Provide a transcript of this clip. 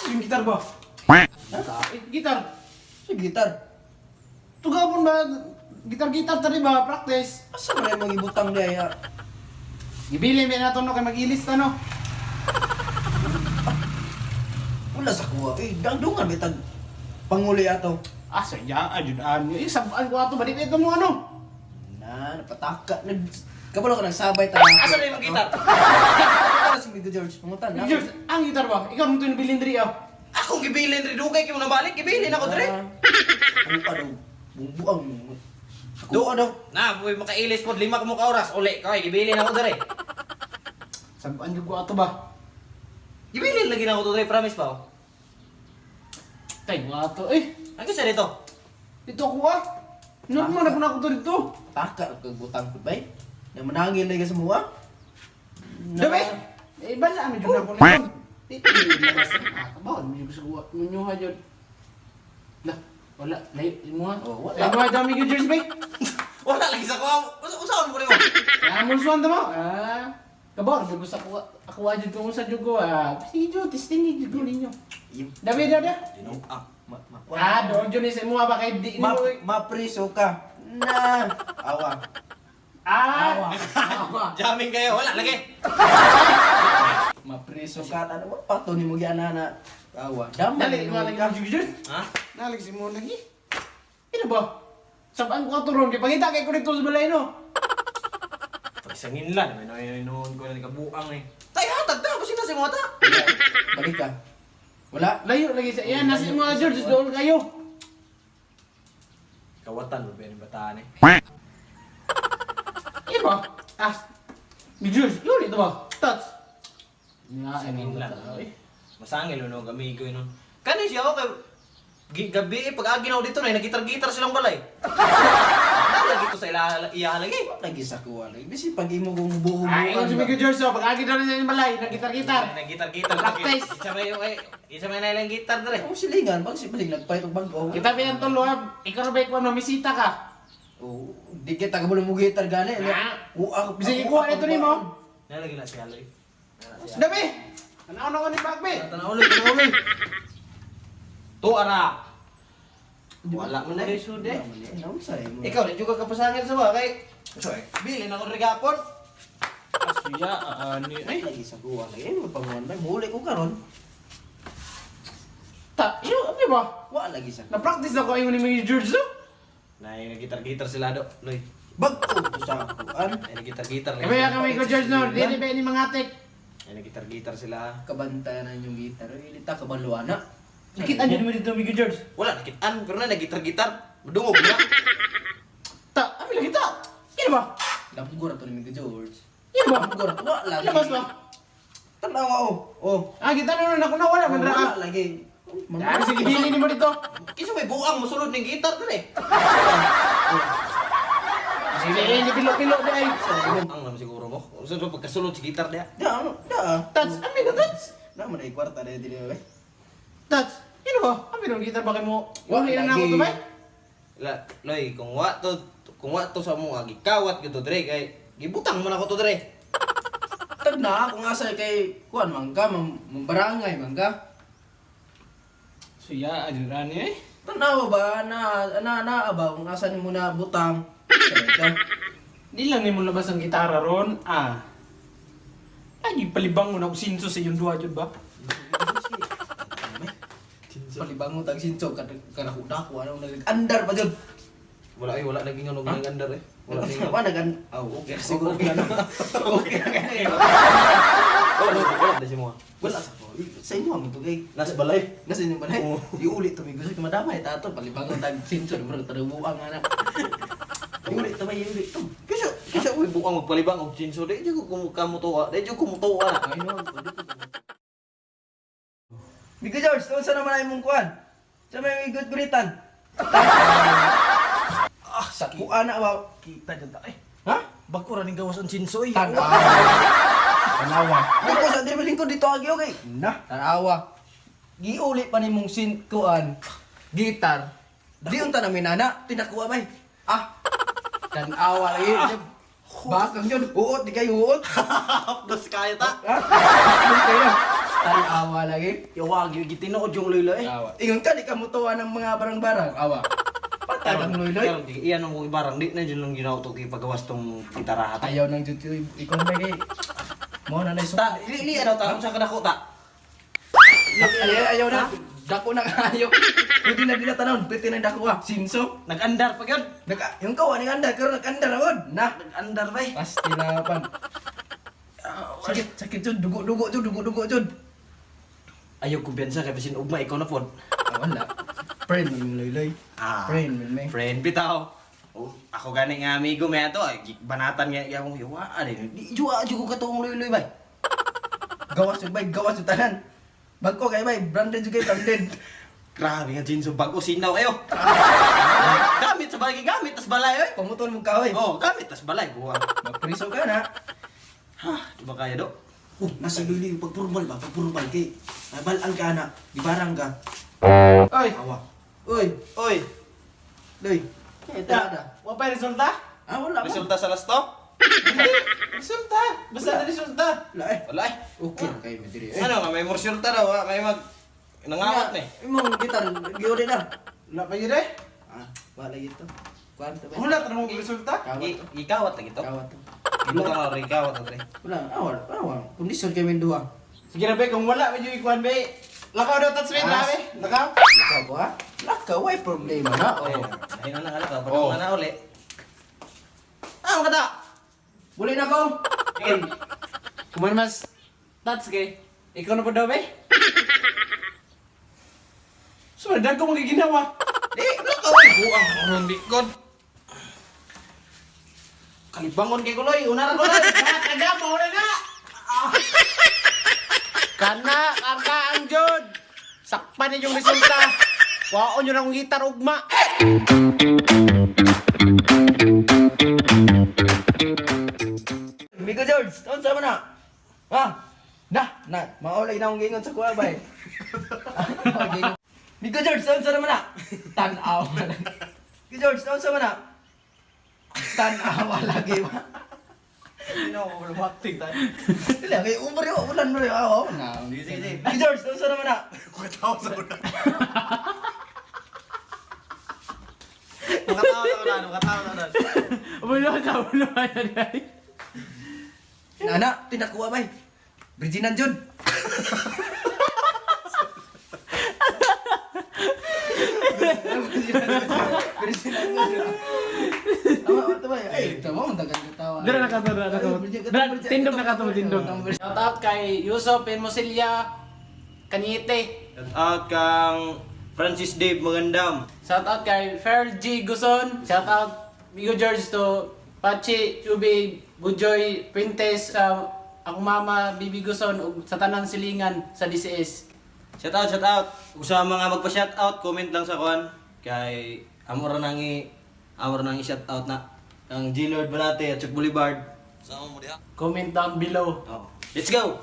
Yung gitar ba? Gitar. Si gitar. Tugapon ba? Gitar-gitar tadi ba? Practice. Asa man ay magibutang diya ya? Gibili mi na to no kay mag-ilista no. Wala sa kuha. Dangdungan bitag panguli ato. Asa ya ajud isabaan ko ato balik ito mo ano? Napataka. Kabalo ka nagsabay ta. Asa na yung gitar? Para si Miguel George. Pangutan na. George, ang gitar ba? Ikaw mo to nabilin diri ah. Ako gibilin rin dugay kayo nabalik, gibilin ako dire. Ano pa daw? Bubuang. Doon daw. Na, boy makailis po 5 ka mo ka oras. Uli, kay gibilin ako dire. Sabaan jud ko ato ba? Gibilin lagi na ako dire, promise pa. Tay mo ato eh. Ano sa dito? Dito ako ah. Normal na ako to dito. Taka kag butang ko bay. Na manangil lagi sa mua. Dabe. Eh bala mi jud ako nito. Dito labas na kabawon mi gusto ko munyuha jud. Lah, wala layo mo. Oh, wala. Wala ba dami gyud George bay? Wala lagi sa ko. Usaon mo nimo. Amon suwan ta mo. Kabawon jud gusto ko ako ajud ko sa jud ko ah. Sige jud testing jud ko ninyo. Dabe dada. Doon yun isa mo ba kay di mo. Mapriso ka. Na. Awa. Awa. Jamming kayo, wala lagi. Mapreso So ka ano pato ni mo gyana na. Awa. Dami. Dali mo lagi ang jud. Ha? Nalig si mo lagi. Ino ba? Sabaan ko turon kay pangita kay ko dito sa balay no. Pagsangin lang, may noon ko na kabuang eh. Tay hatag ta, kasi na si mata. Balik ka. Wala. Layo lagi sa iyan nasi mga George doon kayo. Kawatan mo ba yung bataan eh? Ino ba? Mi George, yun ito ba? Touch. Sangin lang. Masangil no, gamigo yun. Kani siya ako kay gabi pag agi na ako dito na nagitar-gitar silang balay. Lagi to sa iya lagi. Lagi sa kuha lagi. Bisi pag imo kong buong Ay, ikaw si Miguel George so pag agi daw na yung balay, naggitar-gitar. Nagitar-gitar. Practice. Isa may nailang gitar dire. Ako silingan, pag si Baling nagpahit og bago. Kita pinantulo ha. Ikaw na ba ikaw no, misita ka. Oh, di kita ka bulong mo gitar gani. Bising ikuha nito ni mo. Nalagi na siya loy. Dabi! Ano ko ni Bagbe? Tanauloy. To ara. Wala man na isude. Ano sa imo? Ikaw na juga ka pasangil sa ba kay. So, bilin ako rigapon. Asuya, ani ay. Lagi sa kuha lagi. Ano panguan lang huli ko karon. Iyo, ano ba? Wa lagi sa. Na-practice na ko ayon ni Miguel George so. Nagitar-gitar sila do, loy. Bagko ko sa kuan. Nagitar-gitar. Kami ko George no, dili ba ni mga atik. Nagitar-gitar sila. Kabantayan yung gitar. Ilita ka baluana. Nakita niyo mo dito Miguel George. Wala nakitaan pero na nagitar-gitar. Madungog na. Ami lagi ta. Ino ba? Damgor to ni Miguel George. Ino ba? Damgor. Wa lagi. Labas ba? Tanaw ako. Oh. Kita na ako na wala man ra. Wala lagi. Ano sige dili ni mo dito. Kisa may buang masulod ng gitar dire. Sige, ni pilo-pilo dai. Ang naman siguro mo. Sa pagkasulod si gitar dia. Da ano? Da. Touch, ami na touch. Naman ay kwarta na dili ba? Touch. Ino ba? Ami nang gitar ba kay mo? Wala na ako to ba? Loy, kung wa to sa mo gikawat gito dire kay gibutang man ako to dire. Tagna ako nga sa kay kuan mangga, mambarangay mangga. Suya, ajuran eh. Tanaw ba na ba kung asa ni mo na butang. Sa Di lang ni mo labas ang gitara ron. Ay, palibang mo na kung sinso sa iyong duha jud ba? palibang mo tag sinso kada ko ano nag-andar pa jud. Wala naging ano ng andar eh. Wala naging Wala nagan. Okay siguro na. Okay na gani. wala si mo. Wala sa ko. Sa inyo mo to kay Nas balay. nasa inyo ba nay? Oo. Iulit to mi gusto ko madamay tato palibang mo tag sinso bro tarubuang ana. Iulit to may iulit to. Kisa uy bukang magpalibang og jinso di jud ko kumutuwa. Di jud kumutuwa. Ay no. Miguel George, sa naman ay mong kuan? Sa may good Britan. Sa Kuan na ba? kita jud ta. Ha? Bako ra ning gawas ang jinso eh. Tanawa. Dito sa dribbling ko dito agi okay. Na, tanawa. Giuli pa ni mong kuan. Gitar. Di unta na minana, tinakuha bay. Tanawa lagi. Bakang yun. Uot, di kayo uot. Dos kaya ta. Ha? Di kayo. Tanawa lagi. Yawa, gitinood yung Loy-Loy. Awa. Ingon ka, di ka mutuwa ng mga barang-barang. Awa. Patay kang Loy-Loy. Pero iyan ang mong ibarang, di na dyan lang ginawa ito ipagawas tong gitaraha. Ayaw ng YouTube. Ikaw na kay. Mo na naiso. Ta, ili ano ta, saan ka dako ta? Ayaw na. Dako na kayo. Pwede na din na tanong. Pwede na dako ah. Sinso. Nag-andar pa yun. Yung kawan ng andar. Pero nag-andar ako. Na. Nag-andar ba eh? Pasti na pan. Sakit Jud. Dugo Jud. Ayaw kumpiyansa kay basin ugma, ikaw na po. Wala. Friend yung Loy-Loy. Friend mo may. Friend bitaw. Oh, ako gani nga amigo may ato, banatan nga akong yawa din. Di juwa ko katong Loy-Loy bay. Gawas yung bay. Gawas yung tanan. Bagko kay bay. Branded yung kay branded. Grabe nga Jinso, bago sinaw kayo. Gamit sa balay, gamit tas balay oy. Pamutol mo kaway. Oh, gamit tas balay buwa. Magpriso ka na. Ha, di ba kaya do? Nasa Loy-Loy, pagpurmal ba? Pagpurmal kay. Balaan ka na. Di barang ka. Oy. Awa. Oy. Oy, Loy. Ito ada. Wa pa resulta? Ah, wala man. resulta sa lasto? Resulta. Basta na resulta. Wala eh. Wala eh. Okay na kayo madiri. Ano nga, may resulta daw, ha? May mag... Nangawat na eh. Imong gitar, giore na. Wala pa yun eh. Ah, wala gito. Kwarto ba? Wala tanong resulta. Ikawat na gito. Kawat to. Ito ka na rin, ikawat na rin. Wala, wala. Kondisyon kay Mendua. Sige na be, kung wala, medyo ikuan be. Lakaw daw touchmate na be. Lakaw. Lakaw ba? Lakaw, why problema na? Ayun Oh. ayun na nga ka, Oh. parang na uli. Ah, kata! Buli na ko. Okay. Kumain mas touch kay. Ikaw na po daw be. Sumadag ko magiginawa. Di, lakaw ay buang orang bikod. Kalibangon kay kuloy, unaran kuloy. Kaya mo na. Kana, karka ang jud. Sakpan niyo yung resulta. Waon nyo na akong gitar ugma. Miko George, taon sa na? Ha? Na, maulay na akong gingon sa kuha ba eh. Miko George, taon sa naman na? Tanaw. Miko George, taon sa na? Tanaw lagi ba? Hindi na ako malumaktig tayo. Dila, kay umar yun, ulan mo rin. Oo. Sige, sige. Miko George, taon sa naman na? Katawa sa una. Nakatawa sa una, nakatawa sa una. Ulo na. Nana, tinakuha ba eh? Virginan Jud. Virginan Jud. Tama ba? Ay, tama mo dagan katawa. Dira nakatawa. Tindog nakatawa, tindog. Shout out kay Yusuf Enmosilia Kanyete. Shout out kang Francis Dave Magandam. Shout out kay Fer G Guson. Shout out Migo George to Pachi, Chubi, Bujoy, Pintes, akong mama, Bibi Guson, ug sa tanang silingan sa DCS. Shout out, shout out. Kung sa mga magpa-shout out, comment lang sa kuan. Kay amor nang i-shout out na. Ang G-Lord Banate at Chuck Boulevard. Comment down below. Oh. Let's go!